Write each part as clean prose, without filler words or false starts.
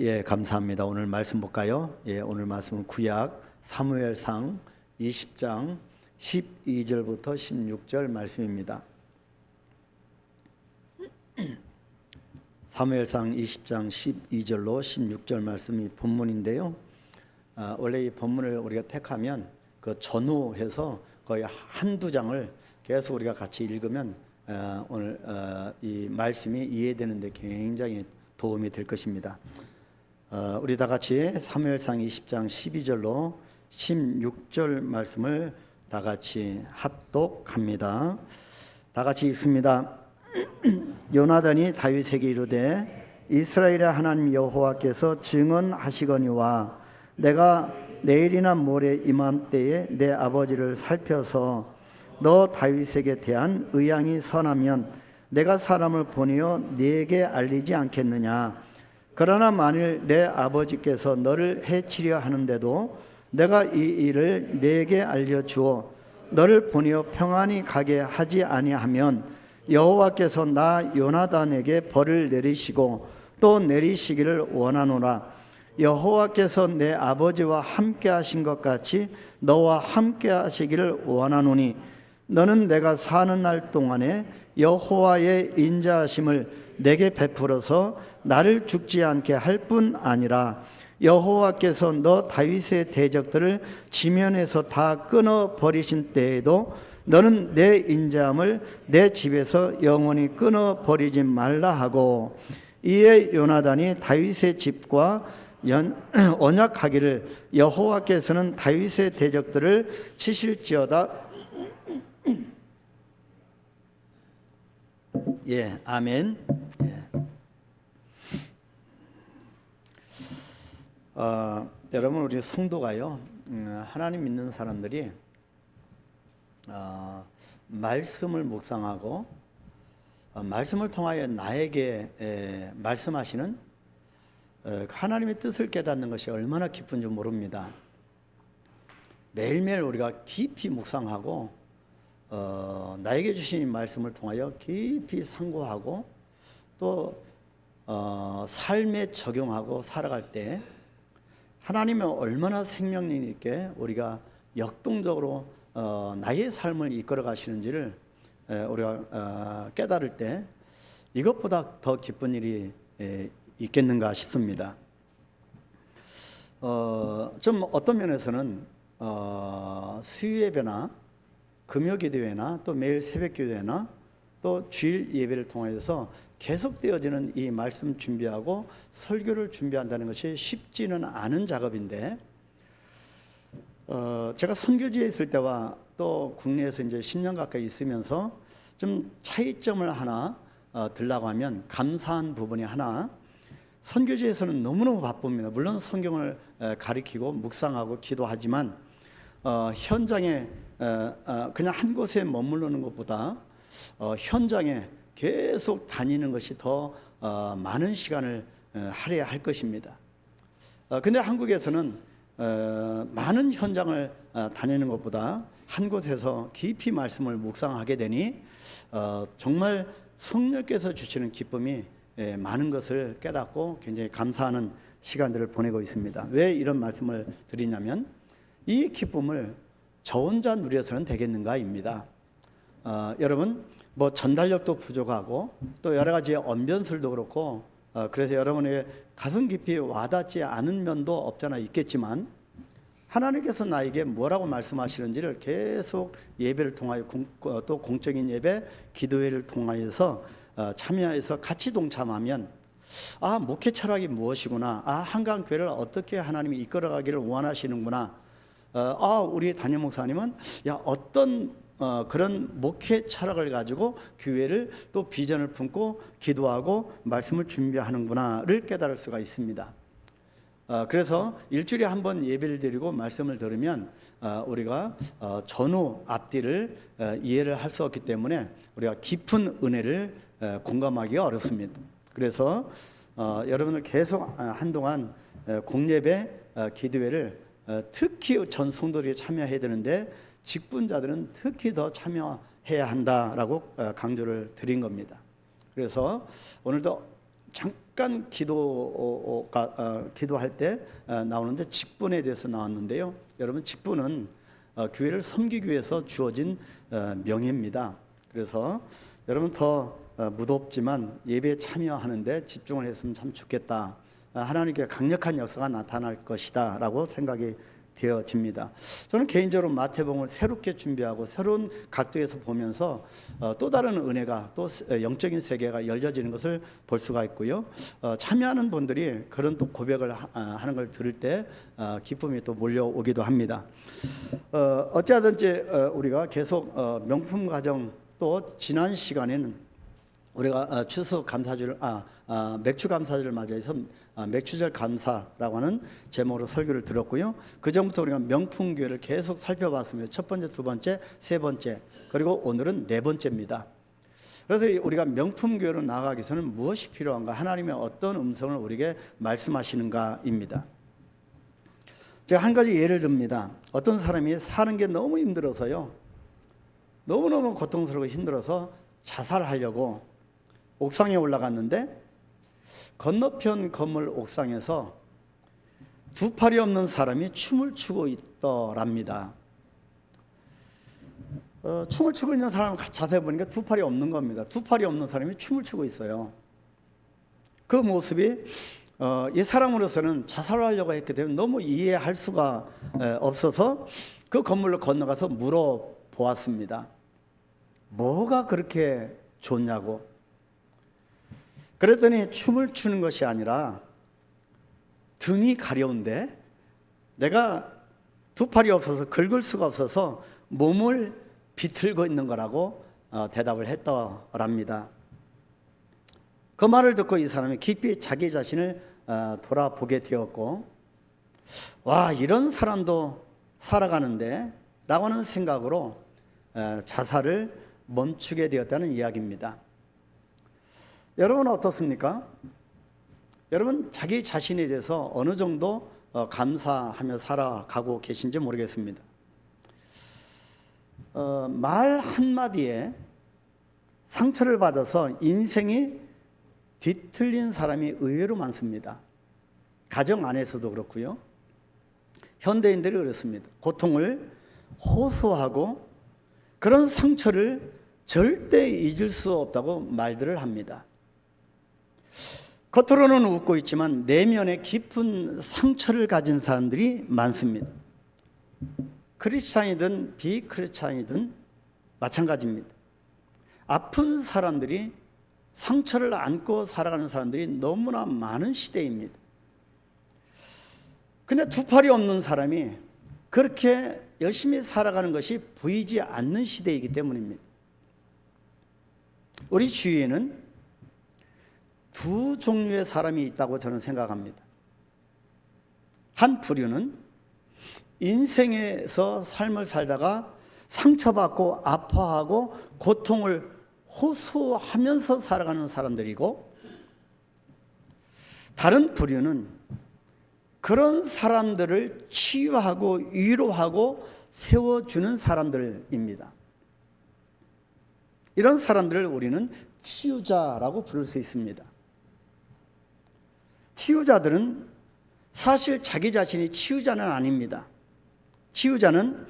예, 감사합니다. 오늘 말씀 볼까요? 예, 오늘 말씀은 구약 사무엘상 20장 12절부터 16절 말씀입니다. 사무엘상 20장 12절로 16절 말씀이 본문인데요. 원래 이 본문을 우리가 택하면 그 전후해서 거의 한두 장을 계속 우리가 같이 읽으면 오늘 이 말씀이 이해되는 데 굉장히 도움이 될 것입니다. 우리 다 같이 사무엘상 20장 12절로 16절 말씀을 다 같이 합독합니다. 다 같이 읽습니다. 요나단이 다윗에게 이르되 이스라엘의 하나님 여호와께서 증언하시거니와 내가 내일이나 모레 이맘때에 내 아버지를 살펴서 너 다윗에게 대한 의향이 선하면 내가 사람을 보내어 네게 알리지 않겠느냐. 그러나 만일 내 아버지께서 너를 해치려 하는데도 내가 이 일을 네게 알려주어 너를 보내어 평안히 가게 하지 아니하면 여호와께서 나 요나단에게 벌을 내리시고 또 내리시기를 원하노라. 여호와께서 내 아버지와 함께 하신 것 같이 너와 함께 하시기를 원하노니 너는 내가 사는 날 동안에 여호와의 인자하심을 내게 베풀어서 나를 죽지 않게 할 뿐 아니라 여호와께서 너 다윗의 대적들을 지면에서 다 끊어 버리신 때에도 너는 내 인자함을 내 집에서 영원히 끊어 버리지 말라 하고 이에 요나단이 다윗의 집과 언약하기를 여호와께서는 다윗의 대적들을 치실지어다. 예, 아멘. 예. 여러분 우리 성도가요, 하나님 믿는 사람들이 말씀을 묵상하고 말씀을 통하여 나에게 말씀하시는 하나님의 뜻을 깨닫는 것이 얼마나 기쁜지 모릅니다. 매일매일 우리가 깊이 묵상하고 나에게 주신 말씀을 통하여 깊이 상고하고 또 삶에 적용하고 살아갈 때 하나님은 얼마나 생명력 있게 우리가 역동적으로 나의 삶을 이끌어 가시는지를 우리가 깨달을 때 이것보다 더 기쁜 일이 있겠는가 싶습니다. 좀 어떤 면에서는 수요 예배나 금요기도회나 또 매일 새벽기도회나 또 주일 예배를 통해서 계속되어지는 이 말씀 준비하고 설교를 준비한다는 것이 쉽지는 않은 작업인데 제가 선교지에 있을 때와 또 국내에서 이제 10년 가까이 있으면서 좀 차이점을 하나 들라고 하면 감사한 부분이 하나, 선교지에서는 너무너무 바쁩니다. 물론 성경을 가리키고 묵상하고 기도하지만 현장에 그냥 한 곳에 머무르는 것보다 현장에 계속 다니는 것이 더 많은 시간을 할애해야 할 것입니다. 근데 한국에서는 많은 현장을 다니는 것보다 한 곳에서 깊이 말씀을 묵상하게 되니 정말 성령께서 주시는 기쁨이 많은 것을 깨닫고 굉장히 감사하는 시간들을 보내고 있습니다. 왜 이런 말씀을 드리냐면 이 기쁨을 저 혼자 누려서는 되겠는가입니다. 여러분 뭐 전달력도 부족하고 또 여러 가지 언변술도 그렇고 그래서 여러분의 가슴 깊이 와닿지 않은 면도 없잖아 있겠지만 하나님께서 나에게 뭐라고 말씀하시는지를 계속 예배를 통하여 또 공적인 예배, 기도회를 통하여서 참여해서 같이 동참하면 목회 철학이 무엇이구나, 한강교회를 어떻게 하나님이 이끌어가기를 원하시는구나, 우리 담임 목사님은 어떤 그런 목회 철학을 가지고 교회를 또 비전을 품고 기도하고 말씀을 준비하는구나를 깨달을 수가 있습니다. 그래서 일주일에 한 번 예배를 드리고 말씀을 들으면 우리가 전후 앞뒤를 이해를 할 수 없기 때문에 우리가 깊은 은혜를 공감하기가 어렵습니다. 그래서 여러분들 계속 한동안 공예배, 기도회를 특히 전 성도들이 참여해야 되는데 직분자들은 특히 더 참여해야 한다라고 강조를 드린 겁니다. 그래서 오늘도 잠깐 잠깐 기도할 때 나오는데 직분에 대해서 나왔는데요. 여러분, 직분은 교회를 섬기기 위해서 주어진 명예입니다. 그래서 여러분 더 무덥지만 예배에 참여하는데 집중을 했으면 참 좋겠다. 하나님께 강력한 역사가 나타날 것이다 라고 생각이 되어집니다. 저는 개인적으로 마태복음을 새롭게 준비하고 새로운 각도에서 보면서 또 다른 은혜가, 또 영적인 세계가 열려지는 것을 볼 수가 있고요. 참여하는 분들이 그런 또 고백을 하는 걸 들을 때 기쁨이 또 몰려오기도 합니다. 어찌하든지 우리가 계속 명품 가정, 또 지난 시간에는 우리가 추수 감사주를 맥주 감사주를 맞이해서 맥주절 감사라고 하는 제목으로 설교를 들었고요. 그 전부터 우리가 명품교회를 계속 살펴봤습니다. 첫 번째, 두 번째, 세 번째, 그리고 오늘은 네 번째입니다. 그래서 우리가 명품교회로 나아가기 위해서는 무엇이 필요한가, 하나님의 어떤 음성을 우리에게 말씀하시는가입니다. 제가 한 가지 예를 듭니다. 어떤 사람이 사는 게 너무 힘들어서요, 너무너무 고통스럽고 힘들어서 자살하려고 옥상에 올라갔는데 건너편 건물 옥상에서 두 팔이 없는 사람이 춤을 추고 있더랍니다. 춤을 추고 있는 사람을 자세히 보니까 두 팔이 없는 겁니다. 두 팔이 없는 사람이 춤을 추고 있어요. 그 모습이 이 사람으로서는 자살을 하려고 했기 때문에 너무 이해할 수가 없어서 그 건물로 건너가서 물어보았습니다. 뭐가 그렇게 좋냐고. 그랬더니 춤을 추는 것이 아니라 등이 가려운데 내가 두 팔이 없어서 긁을 수가 없어서 몸을 비틀고 있는 거라고 대답을 했더랍니다. 그 말을 듣고 이 사람이 깊이 자기 자신을 돌아보게 되었고, 와, 이런 사람도 살아가는데 라고 하는 생각으로 자살을 멈추게 되었다는 이야기입니다. 여러분은 어떻습니까? 여러분 자기 자신에 대해서 어느 정도 감사하며 살아가고 계신지 모르겠습니다. 말 한마디에 상처를 받아서 인생이 뒤틀린 사람이 의외로 많습니다. 가정 안에서도 그렇고요. 현대인들이 그렇습니다. 고통을 호소하고 그런 상처를 절대 잊을 수 없다고 말들을 합니다. 겉으로는 웃고 있지만 내면에 깊은 상처를 가진 사람들이 많습니다. 크리스찬이든 비크리스찬이든 마찬가지입니다. 아픈 사람들이, 상처를 안고 살아가는 사람들이 너무나 많은 시대입니다. 근데 두 팔이 없는 사람이 그렇게 열심히 살아가는 것이 보이지 않는 시대이기 때문입니다. 우리 주위에는 두 종류의 사람이 있다고 저는 생각합니다. 한 부류는 인생에서 삶을 살다가 상처받고 아파하고 고통을 호소하면서 살아가는 사람들이고, 다른 부류는 그런 사람들을 치유하고 위로하고 세워주는 사람들입니다. 이런 사람들을 우리는 치유자라고 부를 수 있습니다. 치유자들은 사실 자기 자신이 치유자는 아닙니다. 치유자는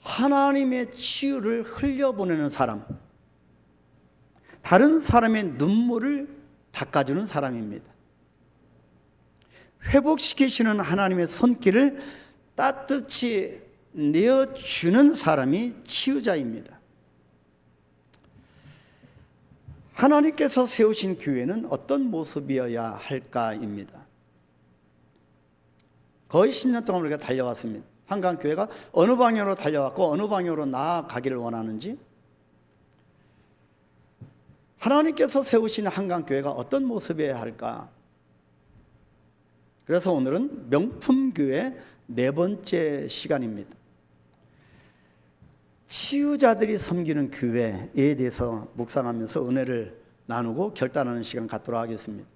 하나님의 치유를 흘려보내는 사람, 다른 사람의 눈물을 닦아주는 사람입니다. 회복시키시는 하나님의 손길을 따뜻이 내어주는 사람이 치유자입니다. 하나님께서 세우신 교회는 어떤 모습이어야 할까입니다. 거의 10년 동안 우리가 달려왔습니다. 한강교회가 어느 방향으로 달려왔고 어느 방향으로 나아가기를 원하는지, 하나님께서 세우신 한강교회가 어떤 모습이어야 할까. 그래서 오늘은 명품교회 네 번째 시간입니다. 치유자들이 섬기는 교회에 대해서 묵상하면서 은혜를 나누고 결단하는 시간 갖도록 하겠습니다.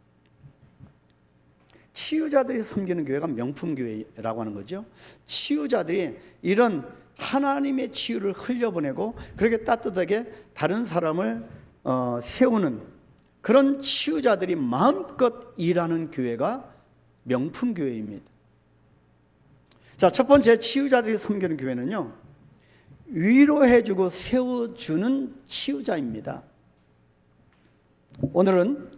치유자들이 섬기는 교회가 명품교회라고 하는 거죠. 치유자들이 이런 하나님의 치유를 흘려보내고 그렇게 따뜻하게 다른 사람을 세우는 그런 치유자들이 마음껏 일하는 교회가 명품교회입니다. 자, 첫 번째 치유자들이 섬기는 교회는요, 위로해주고 세워주는 치유자입니다. 오늘은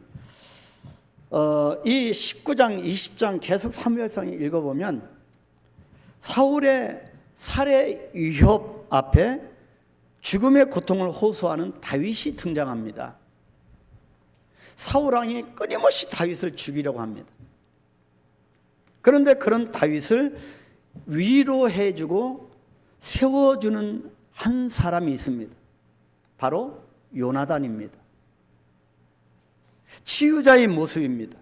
이 19장, 20장 계속 사무엘상 읽어보면 사울의 살해 위협 앞에 죽음의 고통을 호소하는 다윗이 등장합니다. 사울왕이 끊임없이 다윗을 죽이려고 합니다. 그런데 그런 다윗을 위로해주고 세워주는 한 사람이 있습니다. 바로 요나단입니다. 치유자의 모습입니다.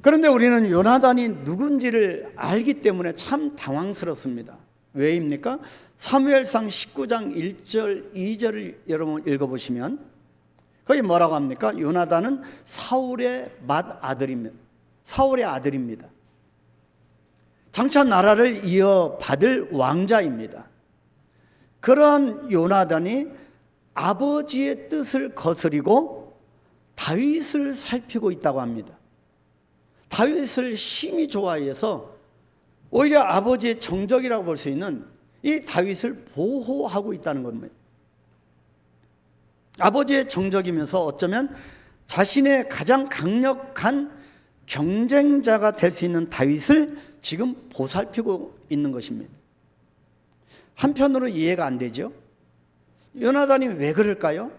그런데 우리는 요나단이 누군지를 알기 때문에 참 당황스럽습니다. 왜입니까? 사무엘상 19장 1절 2절을 여러분 읽어보시면 거기 뭐라고 합니까? 요나단은 사울의 맏아들입니다. 사울의 아들입니다. 장차 나라를 이어받을 왕자입니다. 그런 요나단이 아버지의 뜻을 거스리고 다윗을 살피고 있다고 합니다. 다윗을 심히 좋아해서 오히려 아버지의 정적이라고 볼 수 있는 이 다윗을 보호하고 있다는 겁니다. 아버지의 정적이면서 어쩌면 자신의 가장 강력한 경쟁자가 될 수 있는 다윗을 지금 보살피고 있는 것입니다. 한편으로 이해가 안 되죠. 요나단이 왜 그럴까요?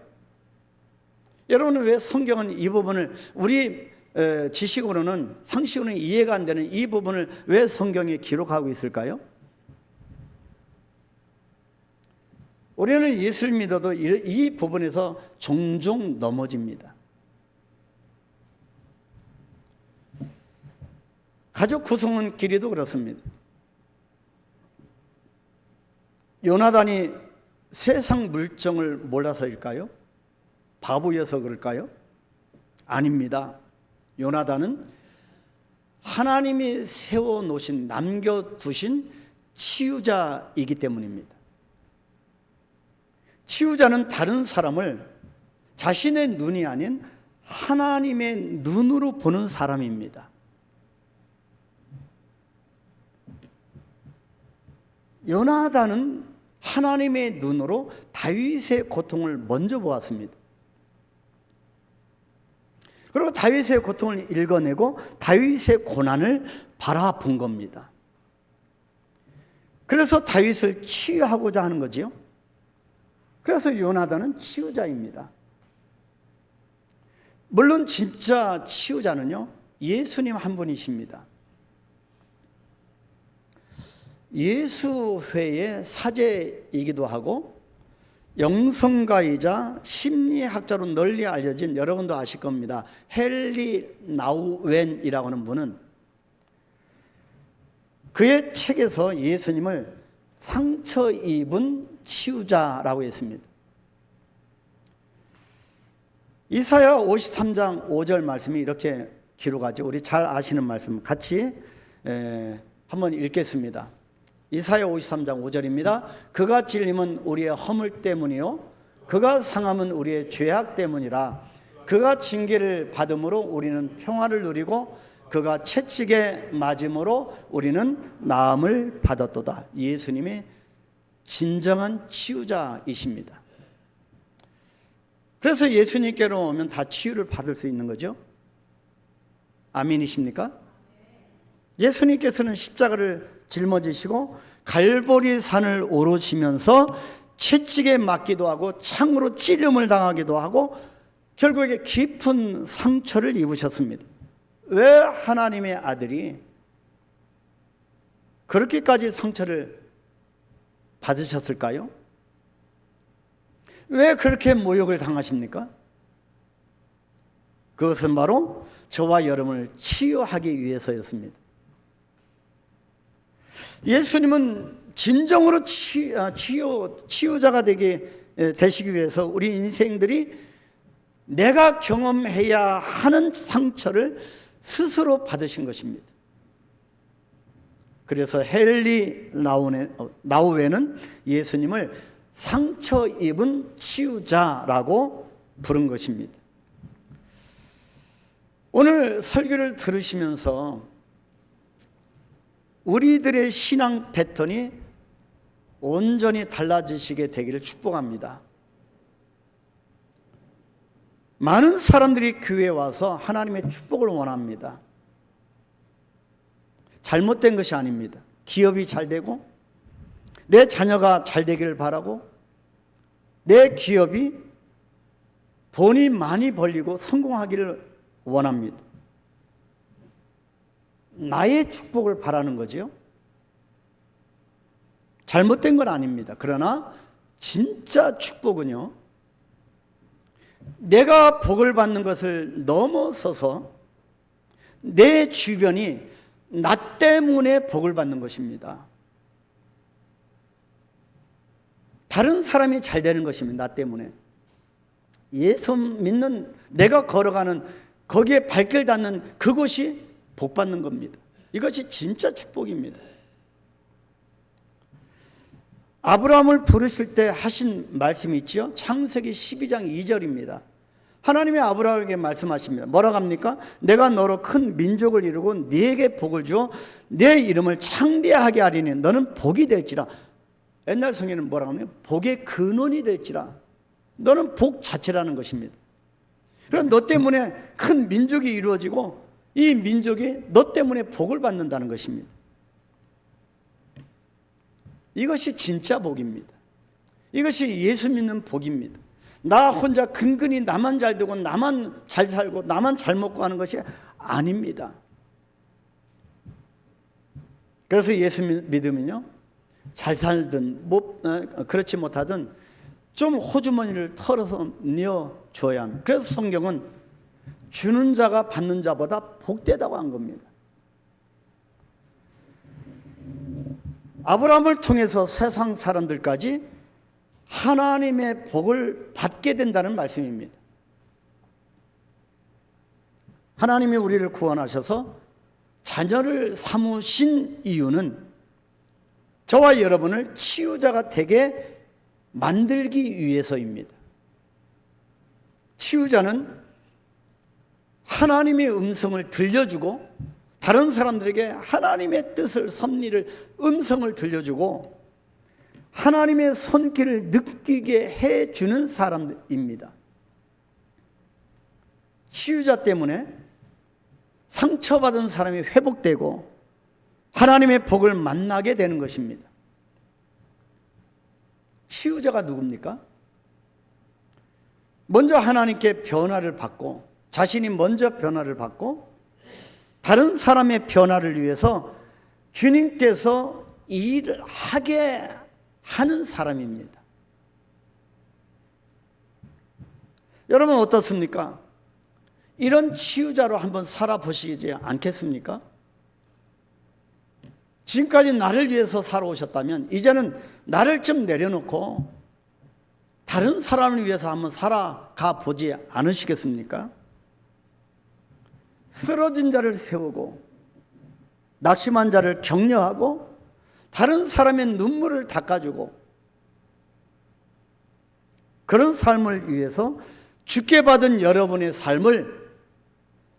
여러분은 왜 성경은 이 부분을 우리 지식으로는 상식으로는 이해가 안 되는 이 부분을 왜 성경에 기록하고 있을까요? 우리는 예수를 믿어도 이 부분에서 종종 넘어집니다. 가족 구성원끼리도 그렇습니다. 요나단이 세상 물정을 몰라서일까요? 바보여서 그럴까요? 아닙니다. 요나단은 하나님이 세워놓으신, 남겨두신 치유자이기 때문입니다. 치유자는 다른 사람을 자신의 눈이 아닌 하나님의 눈으로 보는 사람입니다. 요나단은 하나님의 눈으로 다윗의 고통을 먼저 보았습니다. 그리고 다윗의 고통을 읽어내고 다윗의 고난을 바라본 겁니다. 그래서 다윗을 치유하고자 하는 거지요. 그래서 요나단은 치유자입니다. 물론 진짜 치유자는요, 예수님 한 분이십니다. 예수회의 사제이기도 하고 영성가이자 심리학자로 널리 알려진, 여러분도 아실 겁니다, 헨리 나우웬이라고 하는 분은 그의 책에서 예수님을 상처 입은 치유자라고 했습니다. 이사야 53장 5절 말씀이 이렇게 기록하죠. 우리 잘 아시는 말씀 같이 한번 읽겠습니다. 이사야 53장 5절입니다. 그가 찔림은 우리의 허물 때문이요 그가 상함은 우리의 죄악 때문이라. 그가 징계를 받음으로 우리는 평화를 누리고 그가 채찍에 맞음으로 우리는 나음을 받았도다. 예수님이 진정한 치유자이십니다. 그래서 예수님께로 오면 다 치유를 받을 수 있는 거죠. 아멘이십니까? 예수님께서는 십자가를 짊어지시고 갈보리 산을 오르시면서 채찍에 맞기도 하고 창으로 찔림을 당하기도 하고 결국에 깊은 상처를 입으셨습니다. 왜 하나님의 아들이 그렇게까지 상처를 받으셨을까요? 왜 그렇게 모욕을 당하십니까? 그것은 바로 저와 여러분을 치유하기 위해서였습니다. 예수님은 진정으로 치유자가 되시기 위해서 우리 인생들이 내가 경험해야 하는 상처를 스스로 받으신 것입니다. 그래서 헨리 나우웬은 예수님을 상처 입은 치유자라고 부른 것입니다. 오늘 설교를 들으시면서 우리들의 신앙 패턴이 온전히 달라지시게 되기를 축복합니다. 많은 사람들이 교회에 와서 하나님의 축복을 원합니다. 잘못된 것이 아닙니다. 기업이 잘 되고 내 자녀가 잘 되기를 바라고 내 기업이 돈이 많이 벌리고 성공하기를 원합니다. 나의 축복을 바라는 거죠. 잘못된 건 아닙니다. 그러나 진짜 축복은요, 내가 복을 받는 것을 넘어서서 내 주변이 나 때문에 복을 받는 것입니다. 다른 사람이 잘 되는 것입니다. 나 때문에. 예수 믿는 내가 걸어가는 거기에 발길 닿는 그곳이 복 받는 겁니다. 이것이 진짜 축복입니다. 아브라함을 부르실 때 하신 말씀이 있죠. 창세기 12장 2절입니다. 하나님이 아브라함에게 말씀하십니다. 뭐라고 합니까? 내가 너로 큰 민족을 이루고 네게 복을 주어 내 이름을 창대하게 하리니 너는 복이 될지라. 옛날 성경에는 뭐라고 하냐면 복의 근원이 될지라. 너는 복 자체라는 것입니다. 그래서 너 때문에 큰 민족이 이루어지고 이 민족이 너 때문에 복을 받는다는 것입니다. 이것이 진짜 복입니다. 이것이 예수 믿는 복입니다. 나 혼자 근근히 나만 잘 되고 나만 잘 살고 나만 잘 먹고 하는 것이 아닙니다. 그래서 예수 믿으면요, 잘 살든 그렇지 못하든 좀 호주머니를 털어서 내어줘야 합니다. 그래서 성경은 주는 자가 받는 자보다 복되다고 한 겁니다. 아브라함을 통해서 세상 사람들까지 하나님의 복을 받게 된다는 말씀입니다. 하나님이 우리를 구원하셔서 자녀를 삼으신 이유는 저와 여러분을 치유자가 되게 만들기 위해서입니다. 치유자는 하나님의 음성을 들려주고 다른 사람들에게 하나님의 뜻을, 섭리를, 음성을 들려주고 하나님의 손길을 느끼게 해주는 사람입니다. 치유자 때문에 상처받은 사람이 회복되고 하나님의 복을 만나게 되는 것입니다. 치유자가 누굽니까? 먼저 하나님께 변화를 받고 자신이 먼저 변화를 받고 다른 사람의 변화를 위해서 주님께서 일을 하게 하는 사람입니다. 여러분 어떻습니까? 이런 치유자로 한번 살아보시지 않겠습니까? 지금까지 나를 위해서 살아오셨다면 이제는 나를 좀 내려놓고 다른 사람을 위해서 한번 살아가 보지 않으시겠습니까? 쓰러진 자를 세우고 낙심한 자를 격려하고 다른 사람의 눈물을 닦아주고 그런 삶을 위해서 주께 받은 여러분의 삶을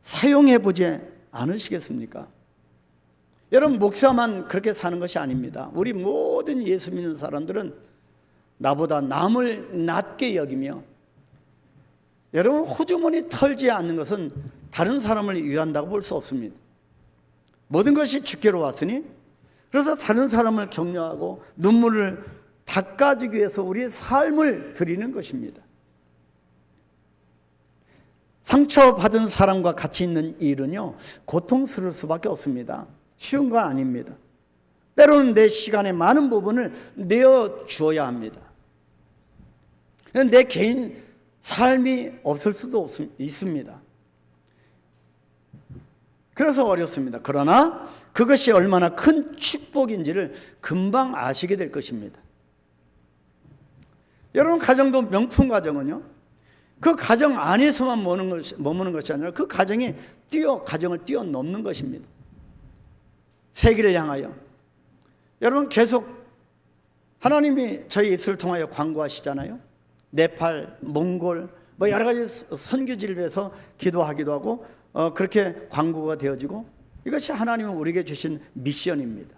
사용해 보지 않으시겠습니까? 여러분 목사만 그렇게 사는 것이 아닙니다. 우리 모든 예수 믿는 사람들은 나보다 남을 낮게 여기며 여러분 호주머니 털지 않는 것은 다른 사람을 위한다고 볼 수 없습니다. 모든 것이 주께로 왔으니 그래서 다른 사람을 격려하고 눈물을 닦아주기 위해서 우리의 삶을 드리는 것입니다. 상처받은 사람과 같이 있는 일은요 고통스러울 수밖에 없습니다. 쉬운 거 아닙니다. 때로는 내 시간의 많은 부분을 내어주어야 합니다. 내 개인 삶이 없을 수도 있습니다. 그래서 어렵습니다. 그러나 그것이 얼마나 큰 축복인지를 금방 아시게 될 것입니다. 여러분 가정도 명품 가정은요 그 가정 안에서만 머무는 것이 아니라 그 가정이 가정을 뛰어넘는 것입니다. 세계를 향하여 여러분 계속 하나님이 저희 입술을 통하여 광고하시잖아요. 네팔, 몽골 여러 가지 선교지를 위해서 기도하기도 하고 그렇게 광고가 되어지고 이것이 하나님은 우리에게 주신 미션입니다.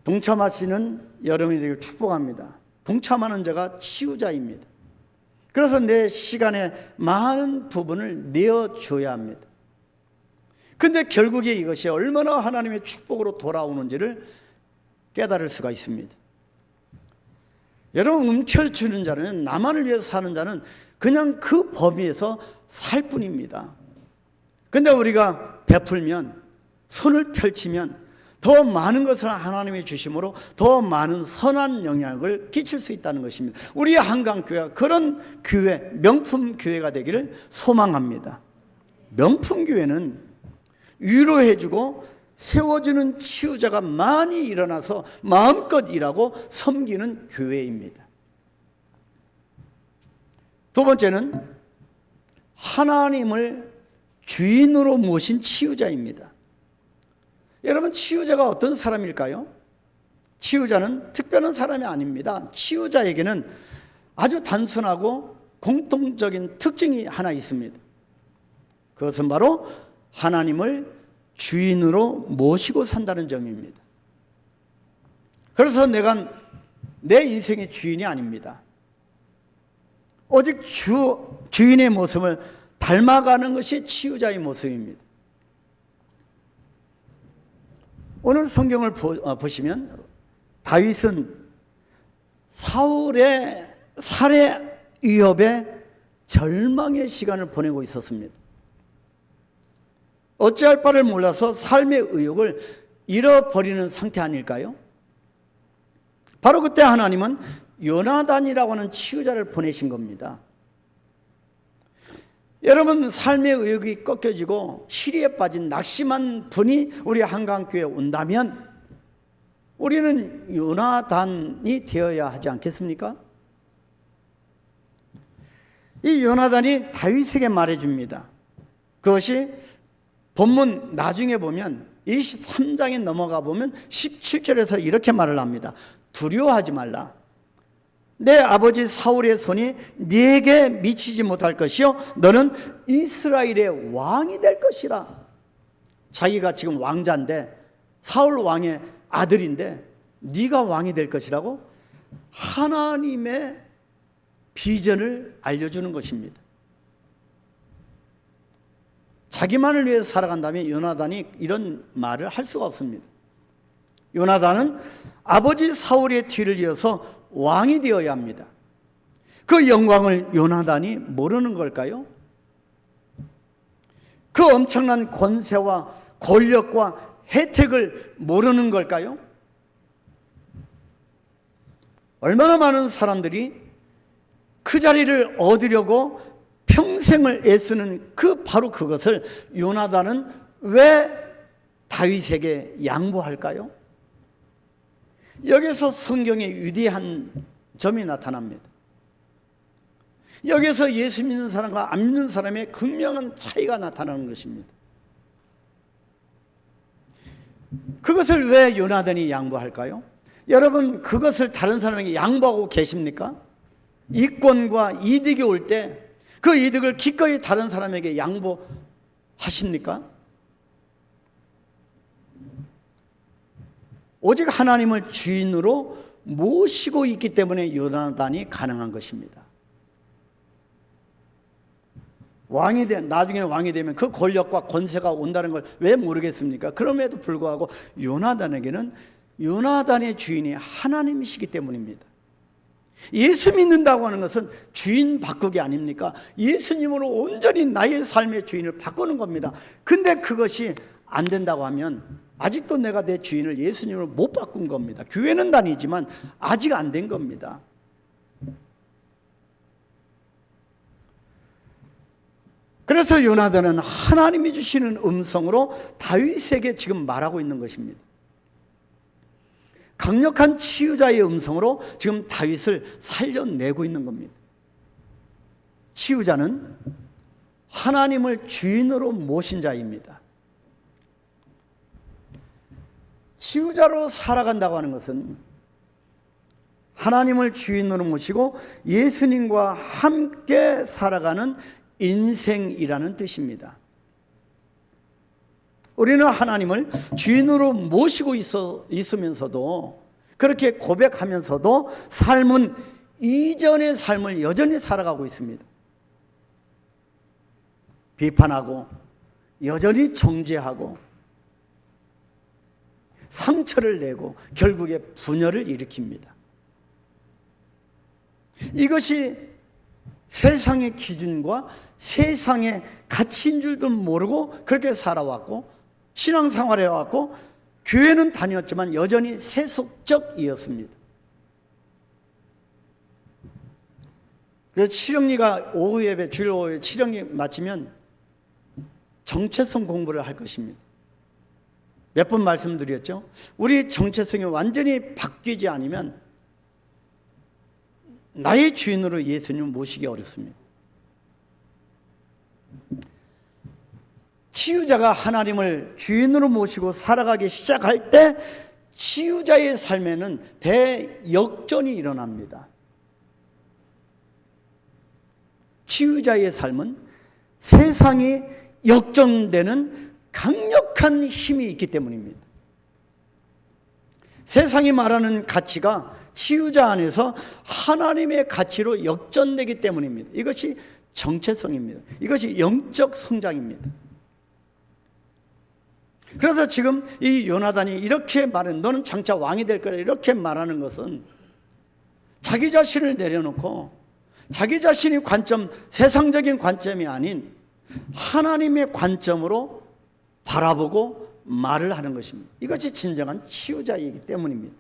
동참하시는 여러분들에게 축복합니다. 동참하는 자가 치유자입니다. 그래서 내 시간의 많은 부분을 내어줘야 합니다. 근데 결국에 이것이 얼마나 하나님의 축복으로 돌아오는지를 깨달을 수가 있습니다. 여러분, 움켜쥐는 자는, 나만을 위해서 사는 자는 그냥 그 범위에서 살 뿐입니다. 근데 우리가 베풀면, 손을 펼치면 더 많은 것을 하나님이 주심으로 더 많은 선한 영향을 끼칠 수 있다는 것입니다. 우리 한강교회가 그런 교회, 명품 교회가 되기를 소망합니다. 명품 교회는 위로해주고 세워주는 치유자가 많이 일어나서 마음껏 일하고 섬기는 교회입니다. 두 번째는 하나님을 주인으로 모신 치유자입니다. 여러분, 치유자가 어떤 사람일까요? 치유자는 특별한 사람이 아닙니다. 치유자에게는 아주 단순하고 공통적인 특징이 하나 있습니다. 그것은 바로 하나님을 주인으로 모시고 산다는 점입니다. 그래서 내가 내 인생의 주인이 아닙니다. 오직 주인의 모습을 닮아가는 것이 치유자의 모습입니다. 오늘 성경을 보시면 다윗은 사울의 살해 위협에 절망의 시간을 보내고 있었습니다. 어찌할 바를 몰라서 삶의 의욕을 잃어버리는 상태 아닐까요? 바로 그때 하나님은 요나단이라고 하는 치유자를 보내신 겁니다. 여러분, 삶의 의욕이 꺾여지고 시리에 빠진 낙심한 분이 우리 한강교회에 온다면 우리는 요나단이 되어야 하지 않겠습니까? 이 요나단이 다윗에게 말해줍니다. 그것이 본문 나중에 보면 23장에 넘어가 보면 17절에서 이렇게 말을 합니다. 두려워하지 말라. 내 아버지 사울의 손이 네게 미치지 못할 것이요 너는 이스라엘의 왕이 될 것이라. 자기가 지금 왕자인데, 사울 왕의 아들인데 네가 왕이 될 것이라고 하나님의 비전을 알려주는 것입니다. 자기만을 위해서 살아간다면 요나단이 이런 말을 할 수가 없습니다. 요나단은 아버지 사울의 뒤를 이어서 왕이 되어야 합니다. 그 영광을 요나단이 모르는 걸까요? 그 엄청난 권세와 권력과 혜택을 모르는 걸까요? 얼마나 많은 사람들이 그 자리를 얻으려고 평생을 애쓰는 바로 그것을 요나단은 왜 다윗에게 양보할까요? 여기서 성경의 위대한 점이 나타납니다. 여기서 예수 믿는 사람과 안 믿는 사람의 극명한 차이가 나타나는 것입니다. 그것을 왜 요나단이 양보할까요? 여러분, 그것을 다른 사람에게 양보하고 계십니까? 이권과 이득이 올 때 그 이득을 기꺼이 다른 사람에게 양보하십니까? 오직 하나님을 주인으로 모시고 있기 때문에 요나단이 가능한 것입니다. 나중에 왕이 되면 그 권력과 권세가 온다는 걸 왜 모르겠습니까? 그럼에도 불구하고 요나단에게는 요나단의 주인이 하나님이시기 때문입니다. 예수 믿는다고 하는 것은 주인 바꾸기 아닙니까? 예수님으로 온전히 나의 삶의 주인을 바꾸는 겁니다. 근데 그것이 안 된다고 하면 아직도 내가 내 주인을 예수님으로 못 바꾼 겁니다. 교회는 다니지만 아직 안 된 겁니다. 그래서 요나단은 하나님이 주시는 음성으로 다윗에게 지금 말하고 있는 것입니다. 강력한 치유자의 음성으로 지금 다윗을 살려내고 있는 겁니다. 치유자는 하나님을 주인으로 모신 자입니다. 치유자로 살아간다고 하는 것은 하나님을 주인으로 모시고 예수님과 함께 살아가는 인생이라는 뜻입니다. 우리는 하나님을 주인으로 모시고 있으면서도, 그렇게 고백하면서도 삶은 이전의 삶을 여전히 살아가고 있습니다. 비판하고 여전히 정죄하고 상처를 내고 결국에 분열을 일으킵니다. 이것이 세상의 기준과 세상의 가치인 줄도 모르고 그렇게 살아왔고, 신앙생활을 해왔고, 교회는 다녔지만 여전히 세속적이었습니다. 그래서 칠영리가 오후 예배, 주일 오후에 칠영리 마치면 정체성 공부를 할 것입니다. 몇 번 말씀드렸죠? 우리 정체성이 완전히 바뀌지 않으면 나의 주인으로 예수님을 모시기 어렵습니다. 치유자가 하나님을 주인으로 모시고 살아가기 시작할 때 치유자의 삶에는 대역전이 일어납니다. 치유자의 삶은 세상이 역전되는 강력한 힘이 있기 때문입니다. 세상이 말하는 가치가 치유자 안에서 하나님의 가치로 역전되기 때문입니다. 이것이 정체성입니다. 이것이 영적 성장입니다. 그래서 지금 이 요나단이 이렇게 말하는, 너는 장차 왕이 될 거다, 이렇게 말하는 것은 자기 자신을 내려놓고 자기 자신이 관점, 세상적인 관점이 아닌 하나님의 관점으로 바라보고 말을 하는 것입니다. 이것이 진정한 치유자이기 때문입니다.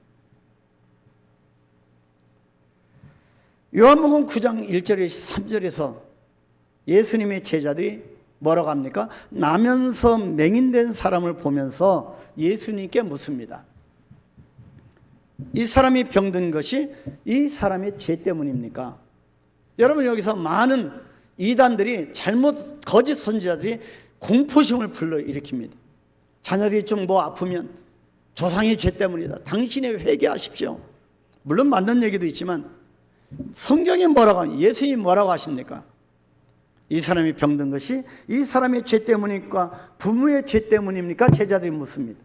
요한복음 9장 1절에서 3절에서 예수님의 제자들이 뭐라고 합니까? 나면서 맹인된 사람을 보면서 예수님께 묻습니다. 이 사람이 병든 것이 이 사람의 죄 때문입니까? 여러분, 여기서 많은 이단들이, 거짓 선지자들이 공포심을 불러일으킵니다. 자녀들이 좀 아프면 조상의 죄 때문이다, 당신이 회개하십시오. 물론 맞는 얘기도 있지만 성경이 예수님이 뭐라고 하십니까? 이 사람이 병든 것이 이 사람의 죄 때문입니까? 부모의 죄 때문입니까? 제자들이 묻습니다.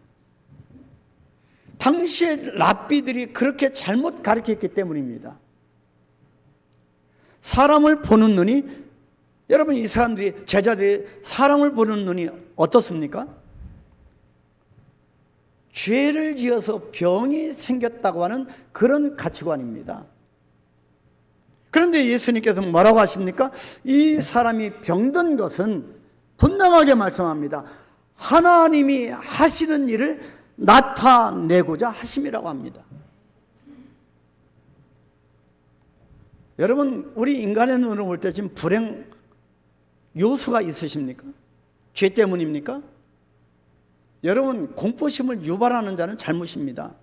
당시의 랍비들이 그렇게 잘못 가르쳤기 때문입니다. 사람을 보는 눈이, 여러분, 이 사람들이, 제자들이 사람을 보는 눈이 어떻습니까? 죄를 지어서 병이 생겼다고 하는 그런 가치관입니다. 그런데 예수님께서 뭐라고 하십니까? 이 사람이 병든 것은 분명하게 말씀합니다. 하나님이 하시는 일을 나타내고자 하심이라고 합니다. 여러분, 우리 인간의 눈으로 볼 때 지금 불행 요소가 있으십니까? 죄 때문입니까? 여러분, 공포심을 유발하는 자는 잘못입니다.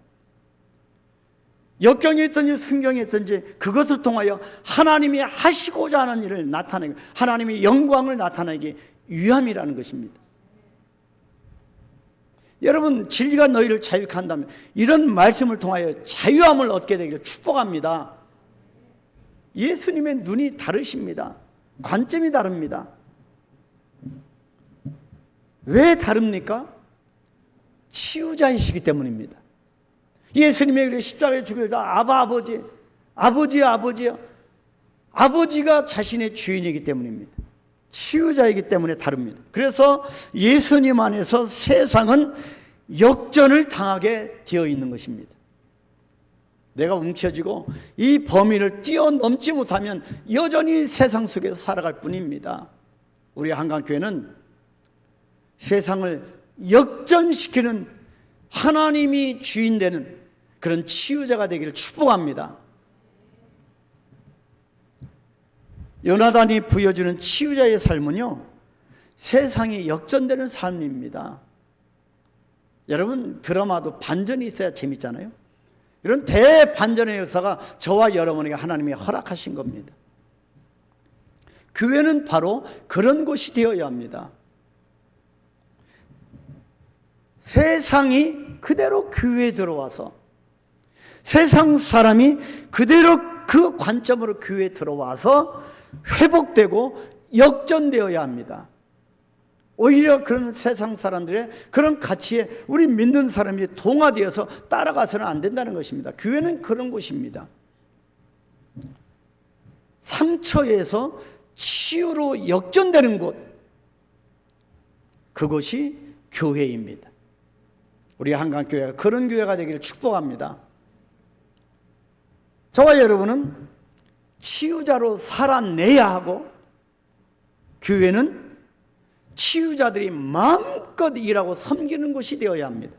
역경이 있든지 순경이 있든지 그것을 통하여 하나님이 하시고자 하는 일을 나타내고 하나님의 영광을 나타내기 위함이라는 것입니다. 여러분, 진리가 너희를 자유케 한다면 이런 말씀을 통하여 자유함을 얻게 되기를 축복합니다. 예수님의 눈이 다르십니다. 관점이 다릅니다. 왜 다릅니까? 치유자이시기 때문입니다. 예수님의 십자가에 죽여다 아버지요. 아버지가 자신의 주인이기 때문입니다. 치유자이기 때문에 다릅니다. 그래서 예수님 안에서 세상은 역전을 당하게 되어 있는 것입니다. 내가 움켜쥐고 이 범위를 뛰어넘지 못하면 여전히 세상 속에서 살아갈 뿐입니다. 우리 한강교회는 세상을 역전시키는, 하나님이 주인 되는 그런 치유자가 되기를 축복합니다. 요나단이 보여주는 치유자의 삶은요, 세상이 역전되는 삶입니다. 여러분, 드라마도 반전이 있어야 재밌잖아요. 이런 대반전의 역사가 저와 여러분에게 하나님이 허락하신 겁니다. 교회는 바로 그런 곳이 되어야 합니다. 세상이 그대로 교회에 들어와서, 세상 사람이 그대로 그 관점으로 교회에 들어와서 회복되고 역전되어야 합니다. 오히려 그런 세상 사람들의 그런 가치에 우리 믿는 사람이 동화되어서 따라가서는 안 된다는 것입니다. 교회는 그런 곳입니다. 상처에서 치유로 역전되는 곳, 그것이 교회입니다. 우리 한강교회가 그런 교회가 되기를 축복합니다. 저와 여러분은 치유자로 살아내야 하고, 교회는 치유자들이 마음껏 일하고 섬기는 곳이 되어야 합니다.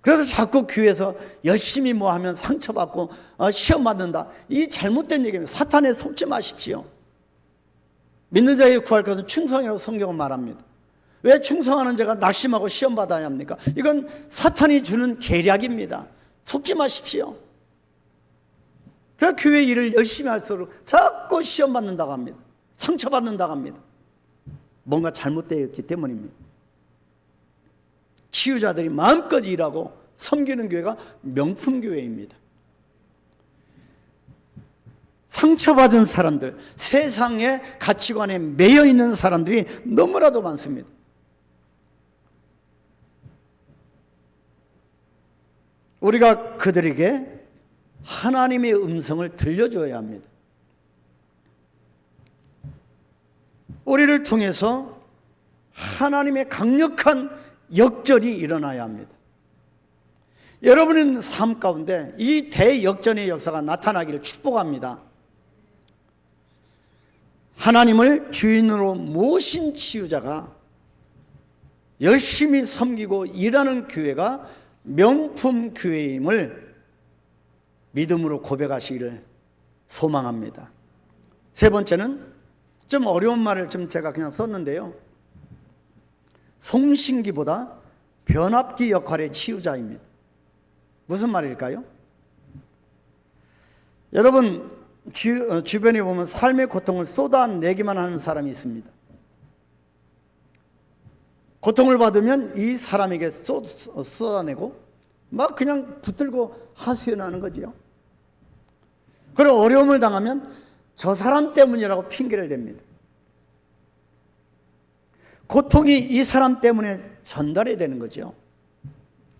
그래서 자꾸 교회에서 열심히 뭐 하면 상처받고 시험 받는다, 이 잘못된 얘기입니다. 사탄에 속지 마십시오. 믿는 자에게 구할 것은 충성이라고 성경은 말합니다. 왜 충성하는 자가 낙심하고 시험 받아야 합니까? 이건 사탄이 주는 계략입니다. 속지 마십시오. 그래서 교회 일을 열심히 할수록 자꾸 시험 받는다고 합니다. 상처받는다고 합니다. 뭔가 잘못되어 있기 때문입니다. 치유자들이 마음껏 일하고 섬기는 교회가 명품교회입니다. 상처받은 사람들, 세상의 가치관에 매여 있는 사람들이 너무나도 많습니다. 우리가 그들에게 하나님의 음성을 들려줘야 합니다. 우리를 통해서 하나님의 강력한 역전이 일어나야 합니다. 여러분의 삶 가운데 이 대역전의 역사가 나타나기를 축복합니다. 하나님을 주인으로 모신 치유자가 열심히 섬기고 일하는 교회가 명품 교회임을 믿음으로 고백하시기를 소망합니다. 세 번째는 좀 어려운 말을 좀 제가 그냥 썼는데요. 송신기보다 변압기 역할의 치유자입니다. 무슨 말일까요? 여러분 주변에 보면 삶의 고통을 쏟아내기만 하는 사람이 있습니다. 고통을 받으면 이 사람에게 쏟아내고 막 그냥 붙들고 하소연하는 거지요. 그리고 어려움을 당하면 저 사람 때문이라고 핑계를 댑니다. 고통이 이 사람 때문에 전달이 되는 거죠.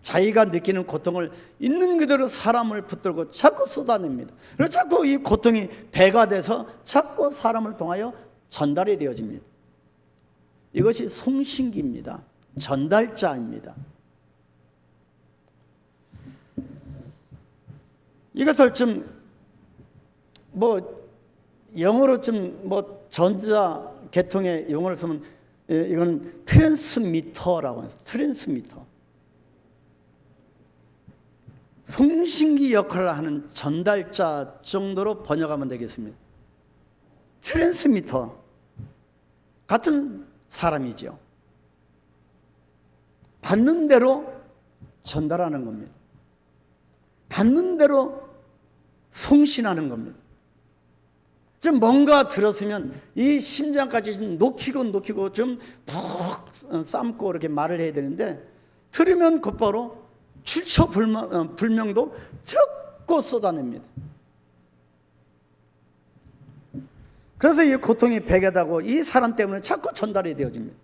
자기가 느끼는 고통을 있는 그대로 사람을 붙들고 자꾸 쏟아냅니다. 그래서 자꾸 이 고통이 배가 돼서 자꾸 사람을 통하여 전달이 되어집니다. 이것이 송신기입니다. 전달자입니다. 이것을 좀 영어로 좀 전자 계통의 용어를 쓰면 이건 트랜스미터라고 해서 트랜스미터. 송신기 역할을 하는 전달자 정도로 번역하면 되겠습니다. 트랜스미터 같은 사람이죠. 받는 대로 전달하는 겁니다. 받는 대로 송신하는 겁니다. 좀 뭔가 들었으면 이 심장까지 녹이고 좀 푹 삶고 이렇게 말을 해야 되는데, 들으면 곧바로 출처불명도 자꾸 쏟아냅니다. 그래서 이 고통이 배게다고 이 사람 때문에 자꾸 전달이 되어집니다.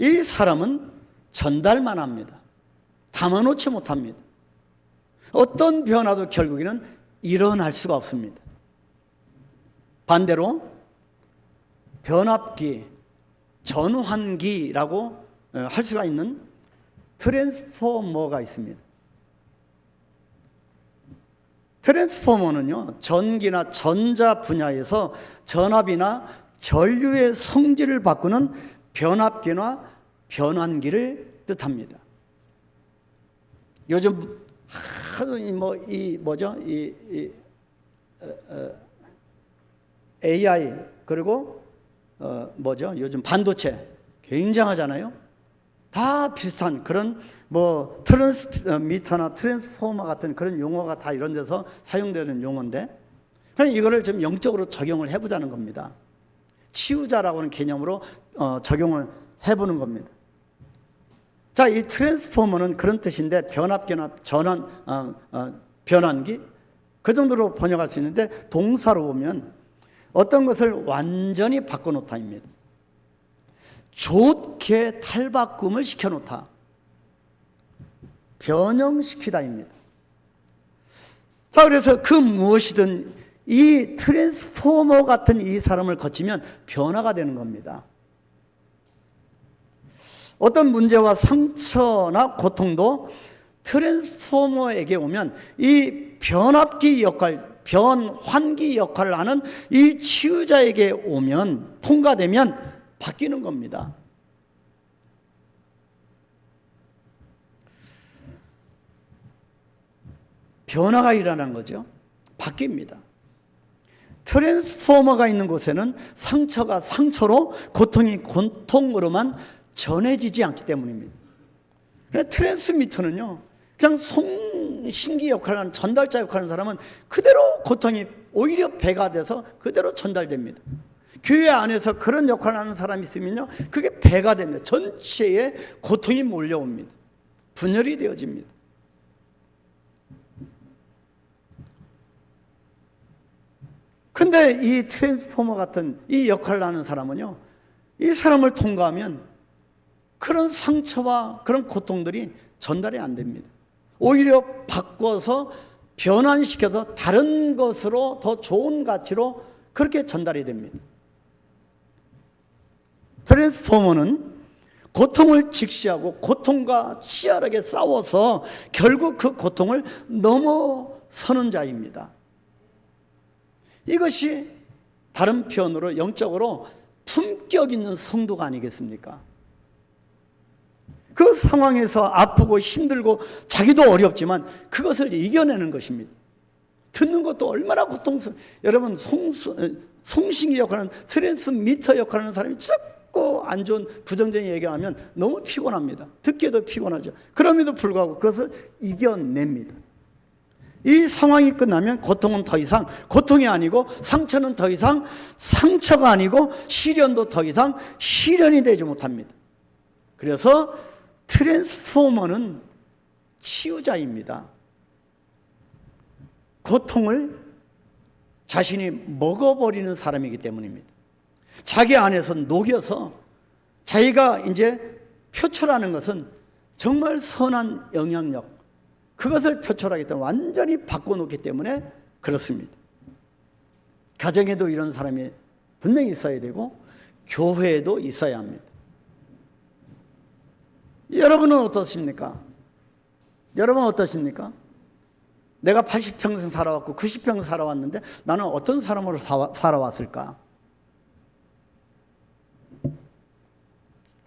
이 사람은 전달만 합니다. 담아놓지 못합니다. 어떤 변화도 결국에는 일어날 수가 없습니다. 반대로 변압기, 전환기라고 할 수가 있는 트랜스포머가 있습니다. 트랜스포머는요, 전기나 전자 분야에서 전압이나 전류의 성질을 바꾸는 변압기나 변환기를 뜻합니다. 요즘 AI 그리고 요즘 반도체 굉장하잖아요. 다 비슷한 그런 트랜스미터나 트랜스포머 같은 그런 용어가 다 이런 데서 사용되는 용어인데, 그냥 이거를 좀 영적으로 적용을 해보자는 겁니다. 치유자라고 하는 개념으로 적용을 해보는 겁니다. 자, 이 트랜스포머는 그런 뜻인데, 변압기나 변환기, 그 정도로 번역할 수 있는데 동사로 보면 어떤 것을 완전히 바꿔놓다입니다. 좋게 탈바꿈을 시켜놓다. 변형시키다입니다. 자, 그래서 그 무엇이든 이 트랜스포머 같은 이 사람을 거치면 변화가 되는 겁니다. 어떤 문제와 상처나 고통도 트랜스포머에게 오면 이 변압기 역할, 변환기 역할을 하는 이 치유자에게 오면, 통과되면 바뀌는 겁니다. 변화가 일어나는 거죠. 바뀝니다. 트랜스포머가 있는 곳에는 상처가 상처로, 고통이 고통으로만 전해지지 않기 때문입니다. 트랜스미터는요, 그냥 송신기 역할을 하는, 전달자 역할을 하는 사람은 그대로 고통이 오히려 배가 돼서 그대로 전달됩니다. 교회 안에서 그런 역할을 하는 사람이 있으면요, 그게 배가 됩니다. 전체에 고통이 몰려옵니다. 분열이 되어집니다. 근데 이 트랜스포머 같은 이 역할을 하는 사람은요, 이 사람을 통과하면 그런 상처와 그런 고통들이 전달이 안 됩니다. 오히려 바꿔서 변환시켜서 다른 것으로, 더 좋은 가치로 그렇게 전달이 됩니다. 트랜스포머는 고통을 직시하고 고통과 치열하게 싸워서 결국 그 고통을 넘어서는 자입니다. 이것이 다른 표현으로 영적으로 품격 있는 성도가 아니겠습니까? 그 상황에서 아프고 힘들고 자기도 어렵지만 그것을 이겨내는 것입니다. 듣는 것도 얼마나 여러분, 송신기 역할하는, 트랜스미터 역할하는 사람이 자꾸 안 좋은 부정적인 얘기하면 너무 피곤합니다. 듣기에도 피곤하죠. 그럼에도 불구하고 그것을 이겨냅니다. 이 상황이 끝나면 고통은 더 이상 고통이 아니고, 상처는 더 이상 상처가 아니고, 시련도 더 이상 시련이 되지 못합니다. 그래서 트랜스포머는 치유자입니다. 고통을 자신이 먹어버리는 사람이기 때문입니다. 자기 안에서 녹여서 자기가 이제 표출하는 것은 정말 선한 영향력, 그것을 표출하기 때문에 완전히 바꿔놓기 때문에 그렇습니다. 가정에도 이런 사람이 분명히 있어야 되고 교회에도 있어야 합니다. 여러분은 어떠십니까? 여러분은 어떠십니까? 내가 80평생 살아왔고 90평생 살아왔는데 나는 어떤 사람으로 살아왔을까?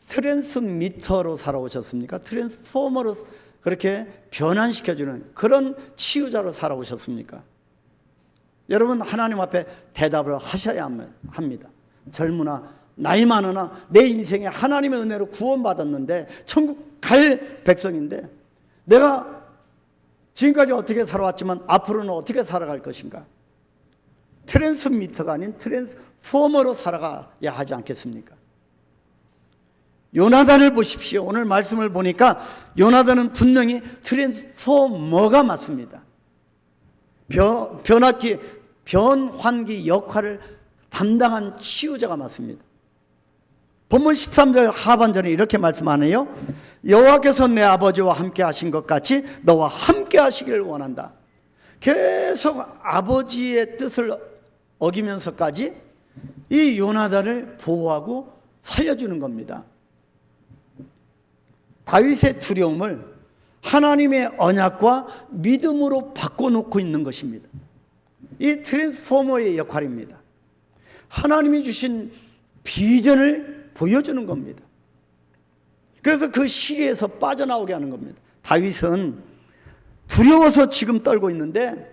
트랜스미터로 살아오셨습니까? 트랜스포머로 그렇게 변환시켜주는 그런 치유자로 살아오셨습니까? 여러분, 하나님 앞에 대답을 하셔야 합니다. 젊으나 나이 많으나 내 인생에 하나님의 은혜로 구원받았는데 천국 갈 백성인데 내가 지금까지 어떻게 살아왔지만 앞으로는 어떻게 살아갈 것인가? 트랜스미터가 아닌 트랜스포머로 살아가야 하지 않겠습니까? 요나단을 보십시오. 오늘 말씀을 보니까 요나단은 분명히 트랜스포머가 맞습니다. 변압기, 변환기 역할을 담당한 치유자가 맞습니다. 본문 13절 하반절에 이렇게 말씀하네요. 여호와께서 내 아버지와 함께 하신 것 같이 너와 함께 하시기를 원한다. 계속 아버지의 뜻을 어기면서까지 이 요나단을 보호하고 살려주는 겁니다. 다윗의 두려움을 하나님의 언약과 믿음으로 바꿔놓고 있는 것입니다. 이 트랜스포머의 역할입니다. 하나님이 주신 비전을 보여주는 겁니다. 그래서 그 시리에서 빠져나오게 하는 겁니다. 다윗은 두려워서 지금 떨고 있는데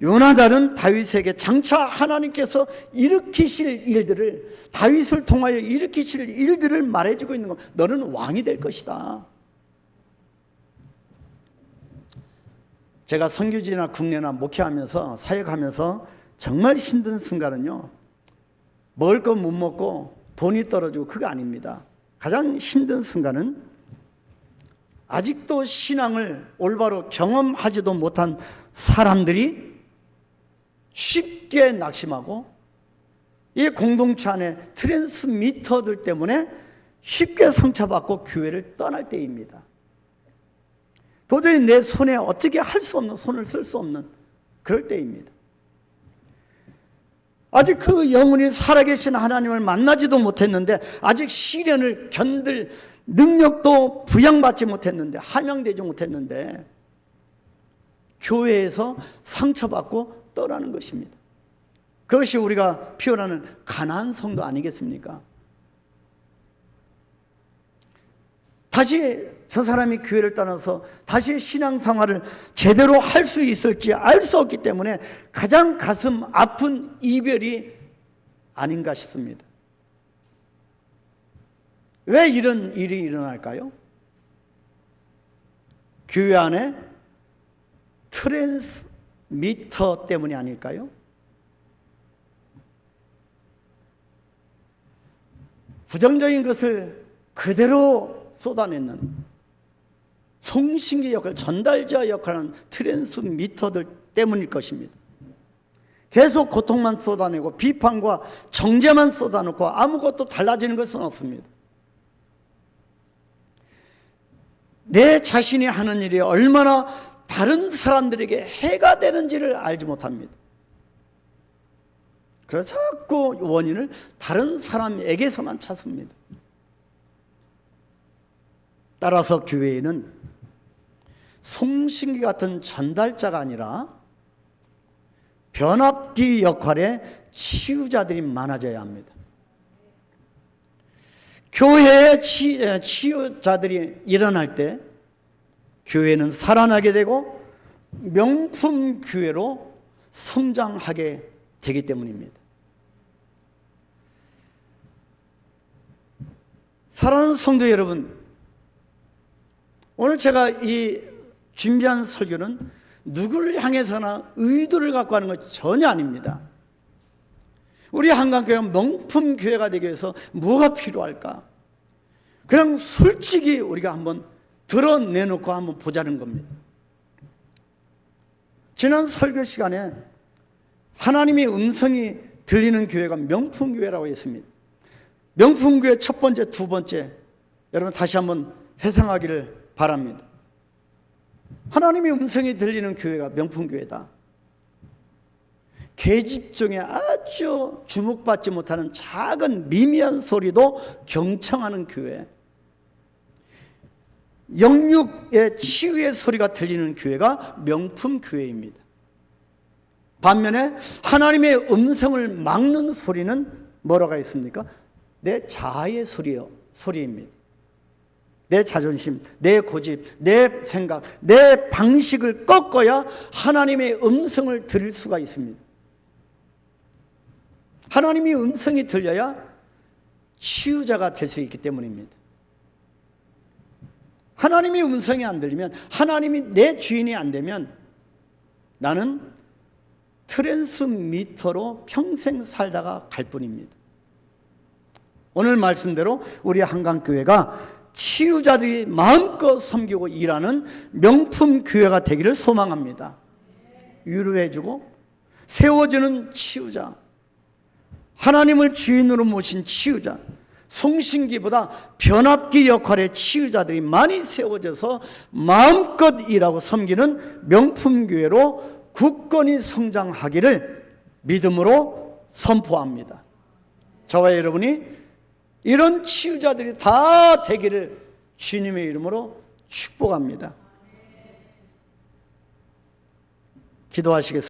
요나단은 다윗에게 장차 하나님께서 일으키실 일들을, 다윗을 통하여 일으키실 일들을 말해주고 있는 겁니다. 너는 왕이 될 것이다. 제가 선교지나 국내나 목회하면서 사역하면서 정말 힘든 순간은요, 먹을 거 못 먹고 돈이 떨어지고 그거 아닙니다. 가장 힘든 순간은 아직도 신앙을 올바로 경험하지도 못한 사람들이 쉽게 낙심하고 이 공동체 안에 트랜스미터들 때문에 쉽게 상처받고 교회를 떠날 때입니다. 도저히 내 손에 어떻게 할 수 없는, 손을 쓸 수 없는 그럴 때입니다. 아직 그 영혼이 살아계신 하나님을 만나지도 못했는데, 아직 시련을 견딜 능력도 부양받지 못했는데, 함양되지 못했는데 교회에서 상처받고 떠나는 것입니다. 그것이 우리가 표현하는 가나안 성도 아니겠습니까? 다시 저 사람이 교회를 떠나서 다시 신앙생활을 제대로 할 수 있을지 알 수 없기 때문에 가장 가슴 아픈 이별이 아닌가 싶습니다. 왜 이런 일이 일어날까요? 교회 안에 트랜스미터 때문이 아닐까요? 부정적인 것을 그대로 쏟아내는 송신기 역할, 전달자 역할을 하는 트랜스미터들 때문일 것입니다. 계속 고통만 쏟아내고 비판과 정죄만 쏟아놓고 아무것도 달라지는 것은 없습니다. 내 자신이 하는 일이 얼마나 다른 사람들에게 해가 되는지를 알지 못합니다. 그래서 자꾸 원인을 다른 사람에게서만 찾습니다. 따라서 교회에는 송신기 같은 전달자가 아니라 변압기 역할의 치유자들이 많아져야 합니다. 교회에 치유자들이 일어날 때 교회는 살아나게 되고 명품 교회로 성장하게 되기 때문입니다. 사랑하는 성도 여러분, 오늘 제가 이 준비한 설교는 누구를 향해서나 의도를 갖고 하는 것 전혀 아닙니다. 우리 한강교회가 명품 교회가 되기 위해서 뭐가 필요할까? 그냥 솔직히 우리가 한번 드러내놓고 한번 보자는 겁니다. 지난 설교 시간에 하나님의 음성이 들리는 교회가 명품 교회라고 했습니다. 명품 교회 첫 번째, 두 번째, 여러분 다시 한번 회상하기를 바랍니다. 하나님의 음성이 들리는 교회가 명품 교회다. 계집 중에 아주 주목받지 못하는 작은 미미한 소리도 경청하는 교회, 영육의 치유의 소리가 들리는 교회가 명품 교회입니다. 반면에 하나님의 음성을 막는 소리는 뭐라고 있습니까? 내 자아의 소리입니다. 내 자존심, 내 고집, 내 생각, 내 방식을 꺾어야 하나님의 음성을 들을 수가 있습니다. 하나님의 음성이 들려야 치유자가 될 수 있기 때문입니다. 하나님의 음성이 안 들리면, 하나님이 내 주인이 안 되면 나는 트랜스미터로 평생 살다가 갈 뿐입니다. 오늘 말씀대로 우리 한강교회가 치유자들이 마음껏 섬기고 일하는 명품 교회가 되기를 소망합니다. 위로해주고 세워주는 치유자, 하나님을 주인으로 모신 치유자, 송신기보다 변압기 역할의 치유자들이 많이 세워져서 마음껏 일하고 섬기는 명품 교회로 굳건히 성장하기를 믿음으로 선포합니다. 저와 여러분이 이런 치유자들이 다 되기를 주님의 이름으로 축복합니다. 기도하시겠습니다.